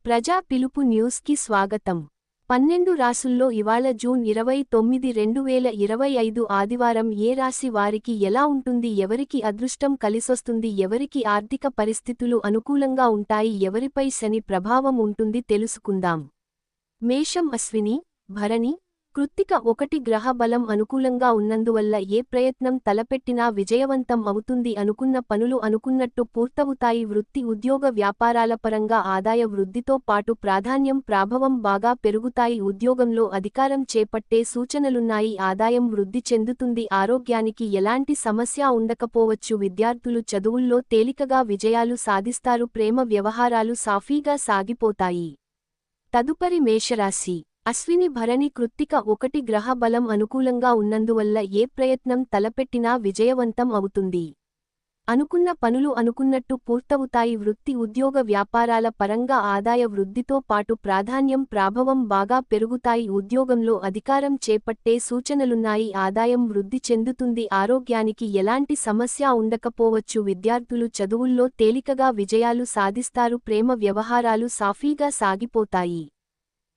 ప్రజా పిలుపు న్యూస్కి స్వాగతం. 12 రాసుల్లో ఇవాళ జూన్ 29, 2025 ఆదివారం ఏ రాశి వారికి ఎలా ఉంటుంది, ఎవరికి అదృష్టం కలిసొస్తుంది, ఎవరికి ఆర్థిక పరిస్థితులు అనుకూలంగా ఉంటాయి, ఎవరిపై శని ప్రభావం ఉంటుంది తెలుసుకుందాం. మేషం అశ్విని, భరణి, కృత్తిక 1 గ్రహ బలం అనుకూలంగా ఉన్నందువల్ల ఏ ప్రయత్నం తలపెట్టినా విజయవంతం అవుతుంది. అనుకున్న పనులు అనుకున్నట్టు పూర్తవుతాయి. వృత్తి ఉద్యోగ వ్యాపారాల పరంగా ఆదాయ వృద్ధితో పాటు ప్రాధాన్యం ప్రాభవం బాగా పెరుగుతాయి. ఉద్యోగంలో అధికారం చేపట్టే సూచనలున్నాయి. ఆదాయం వృద్ధి చెందుతుంది. ఆరోగ్యానికి ఎలాంటి సమస్య ఉండకపోవచ్చు. విద్యార్థులు చదువుల్లో తేలికగా విజయాలు సాధిస్తారు. ప్రేమ వ్యవహారాలు సాఫీగా సాగిపోతాయి. తదుపరి మేషరాశి. అశ్విని, భరణి, కృత్తిక 1 గ్రహ బలం అనుకూలంగా ఉన్నందువల్ల ఏ ప్రయత్నం తలపెట్టినా విజయవంతం అవుతుంది. అనుకున్న పనులు అనుకున్నట్టు పూర్తవుతాయి. వృత్తి ఉద్యోగ వ్యాపారాల పరంగా ఆదాయ వృద్ధితో పాటు ప్రాధాన్యం ప్రాభవం బాగా పెరుగుతాయి. ఉద్యోగంలో అధికారం చేపట్టే సూచనలున్నాయి. ఆదాయం వృద్ధి చెందుతుంది. ఆరోగ్యానికి ఎలాంటి సమస్య ఉండకపోవచ్చు. విద్యార్థులు చదువుల్లో తేలికగా విజయాలు సాధిస్తారు. ప్రేమ వ్యవహారాలు సాఫీగా సాగిపోతాయి.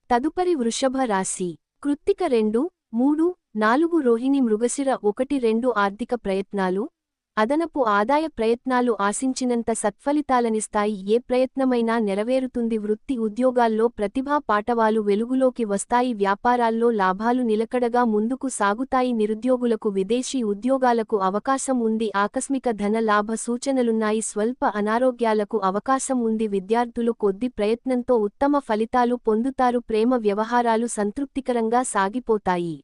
తదుపరి వృషభ రాశి. కృత్తిక 2, 3, 4, రోహిణి, మృగశిర 1, 2 ఆర్థిక ప్రయత్నాలు, అదనపు ఆదాయ ప్రయత్నాలు ఆశించినంత సత్ఫలితాలనిస్తాయి. ఏ ప్రయత్నమైనా నెరవేరుతుంది. వృత్తి ఉద్యోగాల్లో ప్రతిభా పాటవాలు వెలుగులోకి వస్తాయి. వ్యాపారాల్లో లాభాలు నిలకడగా ముందుకు సాగుతాయి. నిరుద్యోగులకు విదేశీ ఉద్యోగాలకు అవకాశం ఉంది. ఆకస్మిక ధన లాభ సూచనలున్నాయి. స్వల్ప అనారోగ్యాలకు అవకాశం ఉంది. విద్యార్థులు కొద్ది ప్రయత్నంతో ఉత్తమ ఫలితాలు పొందుతారు. ప్రేమ వ్యవహారాలు సంతృప్తికరంగా సాగిపోతాయి.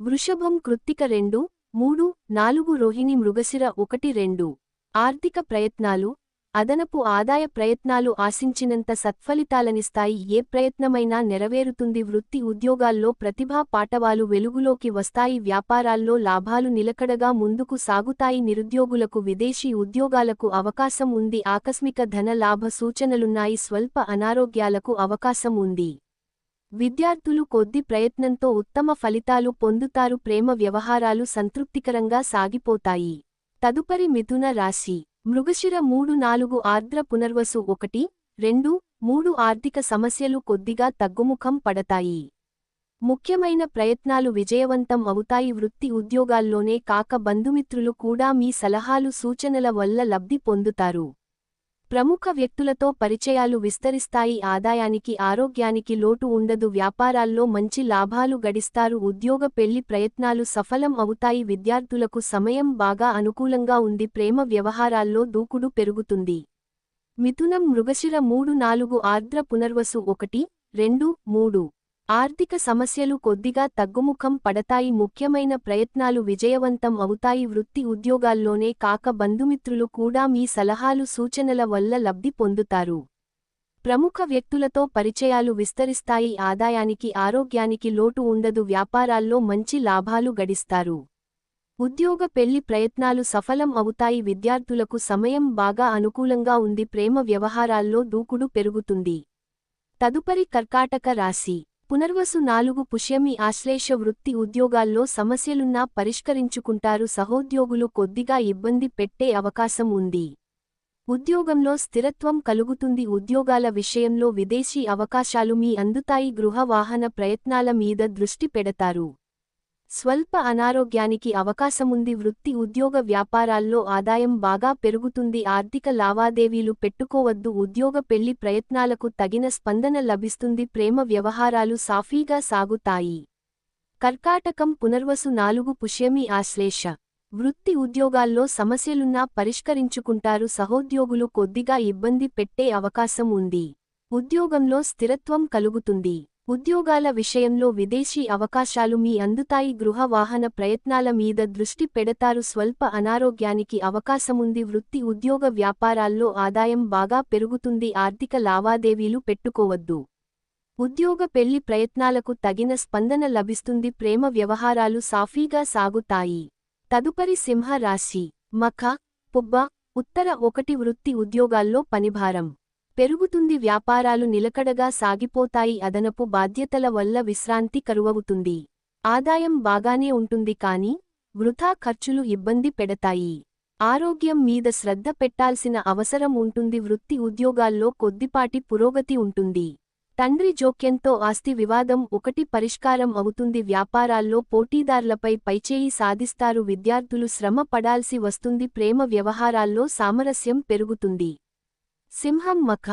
వృషభం. కృత్తిక 2, 3, 4, రోహిణి, మృగశిర 1, 2 ఆర్థిక ప్రయత్నాలు, అదనపు ఆదాయ ప్రయత్నాలు ఆశించినంత సత్ఫలితాలనిస్తాయి. ఏ ప్రయత్నమైనా నెరవేరుతుంది. వృత్తి ఉద్యోగాల్లో ప్రతిభా పాటవాలు వెలుగులోకి వస్తాయి. వ్యాపారాల్లో లాభాలు నిలకడగా ముందుకు సాగుతాయి. నిరుద్యోగులకు విదేశీ ఉద్యోగాలకు అవకాశం ఉంది. ఆకస్మిక ధన లాభ సూచనలున్నాయి. స్వల్ప అనారోగ్యాలకు అవకాశం ఉంది. విద్యార్థులు కొద్ది ప్రయత్నంతో ఉత్తమ ఫలితాలు పొందుతారు. ప్రేమ వ్యవహారాలు సంతృప్తికరంగా సాగిపోతాయి. తదుపరి మిథున రాశి. మృగశిర 3, 4 ఆర్ద్ర, పునర్వసు 1, 2, 3 ఆర్థిక సమస్యలు కొద్దిగా తగ్గుముఖం పడతాయి. ముఖ్యమైన ప్రయత్నాలు విజయవంతం అవుతాయి. వృత్తి ఉద్యోగాల్లోనే కాక బంధుమిత్రులు కూడా మీ సలహాలు సూచనల వల్ల లబ్ధి పొందుతారు. ప్రముఖ వ్యక్తులతో పరిచయాలు విస్తరిస్తాయి. ఆదాయానికి ఆరోగ్యానికి లోటు ఉండదు. వ్యాపారాల్లో మంచి లాభాలు గడిస్తారు. ఉద్యోగ పెళ్లి ప్రయత్నాలు సఫలం అవుతాయి. విద్యార్థులకు సమయం బాగా అనుకూలంగా ఉంది. ప్రేమ వ్యవహారాల్లో దూకుడు పెరుగుతుంది. మిథునం. మృగశిర 3, 4 ఆర్ద్ర, పునర్వసు 1, 2, 3 ఆర్థిక సమస్యలు కొద్దిగా తగ్గుముఖం పడతాయి. ముఖ్యమైన ప్రయత్నాలు విజయవంతం అవుతాయి. వృత్తి ఉద్యోగాల్లోనే కాక బంధుమిత్రులు కూడా మీ సలహాలు సూచనల వల్ల లబ్ధి పొందుతారు. ప్రముఖ వ్యక్తులతో పరిచయాలు విస్తరిస్తాయి. ఆదాయానికి ఆరోగ్యానికి లోటు ఉండదు. వ్యాపారాల్లో మంచి లాభాలు గడిస్తారు. ఉద్యోగ పెళ్లి ప్రయత్నాలు సఫలం అవుతాయి. విద్యార్థులకు సమయం బాగా అనుకూలంగా ఉంది. ప్రేమ వ్యవహారాల్లో దూకుడు పెరుగుతుంది. తదుపరి కర్కాటక రాశి. పునర్వసు 4, పుష్యమి, ఆశ్లేష వృత్తి ఉద్యోగాల్లో సమస్యలున్నా పరిష్కరించుకుంటారు. సహోద్యోగులు కొద్దిగా ఇబ్బంది పెట్టే అవకాశం ఉంది. ఉద్యోగంలో స్థిరత్వం కలుగుతుంది. ఉద్యోగాల విషయంలో విదేశీ అవకాశాలు మీ అందుతాయి. గృహ వాహన ప్రయత్నాల మీద దృష్టి పెడతారు. స్వల్ప అనారోగ్యానికి అవకాశముంది. వృత్తి ఉద్యోగ వ్యాపారాల్లో ఆదాయం బాగా పెరుగుతుంది. ఆర్థిక లావాదేవీలు పెట్టుకోవద్దు. ఉద్యోగ పెళ్లి ప్రయత్నాలకు తగిన స్పందన లభిస్తుంది. ప్రేమ వ్యవహారాలు సాఫీగా సాగుతాయి. కర్కాటకం. పునర్వసు 4, పుష్యమి, ఆశ్లేష వృత్తి ఉద్యోగాల్లో సమస్యలున్నా పరిష్కరించుకుంటారు. సహోద్యోగులు కొద్దిగా ఇబ్బంది పెట్టే అవకాశం ఉంది. ఉద్యోగంలో స్థిరత్వం కలుగుతుంది. ఉద్యోగాల విషయంలో విదేశీ అవకాశాలు మీ అందుతాయి. గృహ వాహన ప్రయత్నాల మీద దృష్టి పెడతారు. స్వల్ప అనారోగ్యానికి అవకాశముంది. వృత్తి ఉద్యోగ వ్యాపారాల్లో ఆదాయం బాగా పెరుగుతుంది. ఆర్థిక లావాదేవీలు పెట్టుకోవద్దు. ఉద్యోగ పెళ్లి ప్రయత్నాలకు తగిన స్పందన లభిస్తుంది. ప్రేమ వ్యవహారాలు సాఫీగా సాగుతాయి. తదుపరి సింహ రాశి. మఖ, పుబ్బ, ఉత్తర 1 వృత్తి ఉద్యోగాల్లో పనిభారం పెరుగుతుంది. వ్యాపారాలు నిలకడగా సాగిపోతాయి. అదనపు బాధ్యతల వల్ల విశ్రాంతి కరువవుతుంది. ఆదాయం బాగానే ఉంటుంది కానీ వృథా ఖర్చులు ఇబ్బంది పెడతాయి. ఆరోగ్యం మీద శ్రద్ధ పెట్టాల్సిన అవసరం ఉంటుంది. వృత్తి ఉద్యోగాల్లో కొద్దిపాటి పురోగతి ఉంటుంది. తండ్రి జోక్యంతో ఆస్తి వివాదం ఒకటి పరిష్కారం అవుతుంది. వ్యాపారాల్లో పోటీదార్లపై పైచేయి సాధిస్తారు. విద్యార్థులు శ్రమ పడాల్సి వస్తుంది. ప్రేమ వ్యవహారాల్లో సామరస్యం పెరుగుతుంది. సింహం మఖ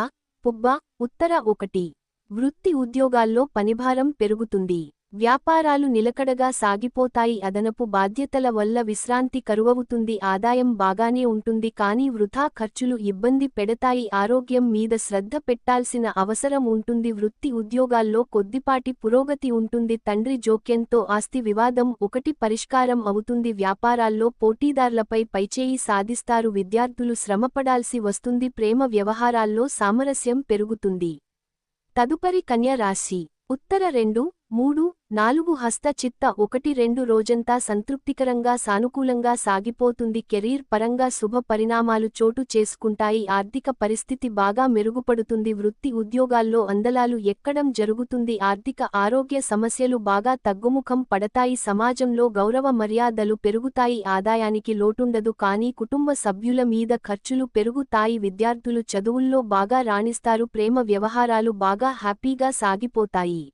పుబ్బ ఉత్తర ఒకటి వృత్తి ఉద్యోగాల్లో పనిభారం పెరుగుతుంది. వ్యాపారాలు నిలకడగా సాగిపోతాయి. అదనపు బాధ్యతల వల్ల విశ్రాంతి కరువవుతుంది. ఆదాయం బాగానే ఉంటుంది కానీ వృథా ఖర్చులు ఇబ్బంది పెడతాయి. ఆరోగ్యం మీద శ్రద్ధ పెట్టాల్సిన అవసరం ఉంటుంది. వృత్తి ఉద్యోగాల్లో కొద్దిపాటి పురోగతి ఉంటుంది. తండ్రి జోక్యంతో ఆస్తి వివాదం ఒకటి పరిష్కారం అవుతుంది. వ్యాపారాల్లో పోటీదార్లపై పైచేయి సాధిస్తారు. విద్యార్థులు శ్రమపడాల్సి వస్తుంది. ప్రేమ వ్యవహారాల్లో సామరస్యం పెరుగుతుంది. తదుపరి కన్య రాశి. ఉత్తర 2, 3, 4 హస్త చిత్త 1, 2 రోజంతా సంతృప్తికరంగా సానుకూలంగా సాగిపోతుంది. కెరీర్ పరంగా శుభ పరిణామాలు చోటు చేసుకుంటాయి. ఆర్థిక పరిస్థితి బాగా మెరుగుపడుతుంది. వృత్తి ఉద్యోగాల్లో అందలాలు ఎక్కడం జరుగుతుంది. ఆర్థిక ఆరోగ్య సమస్యలు బాగా తగ్గుముఖం పడతాయి. సమాజంలో గౌరవ మర్యాదలు పెరుగుతాయి. ఆదాయానికి లోటుండదు కానీ కుటుంబ సభ్యుల మీద ఖర్చులు పెరుగుతాయి. విద్యార్థులు చదువుల్లో బాగా రాణిస్తారు. ప్రేమ వ్యవహారాలు బాగా హ్యాపీగా సాగిపోతాయి.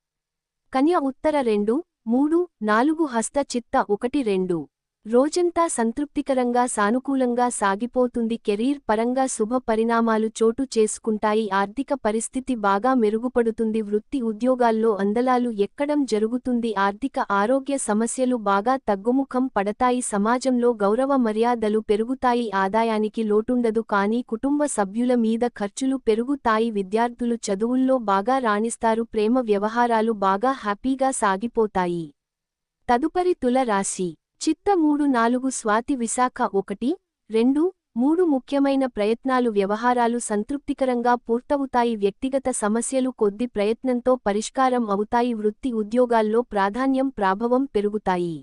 కన్య ఉత్తర 2, 3, 4 హస్త చిత్త 1, 2 రోజంతా సంతృప్తికరంగా సానుకూలంగా సాగిపోతుంది. కెరీర్ పరంగా శుభ పరిణామాలు చోటు చేసుకుంటాయి. ఆర్థిక పరిస్థితి బాగా మెరుగుపడుతుంది. వృత్తి ఉద్యోగాల్లో అందలాలు ఎక్కడం జరుగుతుంది. ఆర్థిక ఆరోగ్య సమస్యలు బాగా తగ్గుముఖం పడతాయి. సమాజంలో గౌరవ మర్యాదలు పెరుగుతాయి. ఆదాయానికి లోటుండదు కానీ కుటుంబ సభ్యుల మీద ఖర్చులు పెరుగుతాయి. విద్యార్థులు చదువుల్లో బాగా రాణిస్తారు. ప్రేమ వ్యవహారాలు బాగా హ్యాపీగా సాగిపోతాయి. తదుపరి తుల రాశి. చిత్త 3, 4 స్వాతి విశాఖ 1, 2, 3 ముఖ్యమైన ప్రయత్నాలు వ్యవహారాలు సంతృప్తికరంగా పూర్తవుతాయి. వ్యక్తిగత సమస్యలు కొద్ది ప్రయత్నంతో పరిష్కారం అవుతాయి. వృత్తి ఉద్యోగాల్లో ప్రాధాన్యం ప్రాభవం పెరుగుతాయి.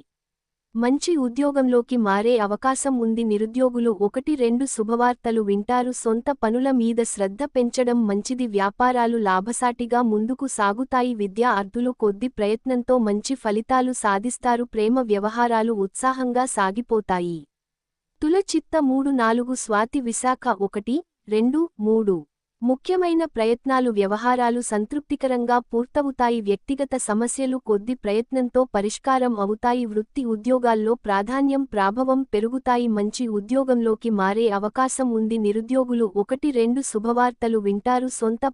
మంచి ఉద్యోగంలోకి మారే అవకాశం ఉంది. నిరుద్యోగులు 1, 2 శుభవార్తలు వింటారు. సొంత పనుల మీద శ్రద్ధ పెంచడం మంచిది. వ్యాపారాలు లాభసాటిగా ముందుకు సాగుతాయి. విద్యార్థులు కొద్ది ప్రయత్నంతో మంచి ఫలితాలు సాధిస్తారు. ప్రేమ వ్యవహారాలు ఉత్సాహంగా సాగిపోతాయి. తుల చిత్త 3, 4 స్వాతి విశాఖ 1, 2, 3 ముఖ్యమైన ప్రయత్నాలు వ్యవహారాలు సంతృప్తికరంగా పూర్తవుతాయి. వ్యక్తిగత సమస్యలు కొద్ది ప్రయత్నంతో పరిష్కారం అవుతాయి. వృత్తి ఉద్యోగాల్లో ప్రాధాన్యం ప్రాభవం పెరుగుతాయి. మంచి ఉద్యోగంలోకి మారే అవకాశం ఉంది. నిరుద్యోగులు 1, 2 శుభవార్తలు వింటారు. సొంత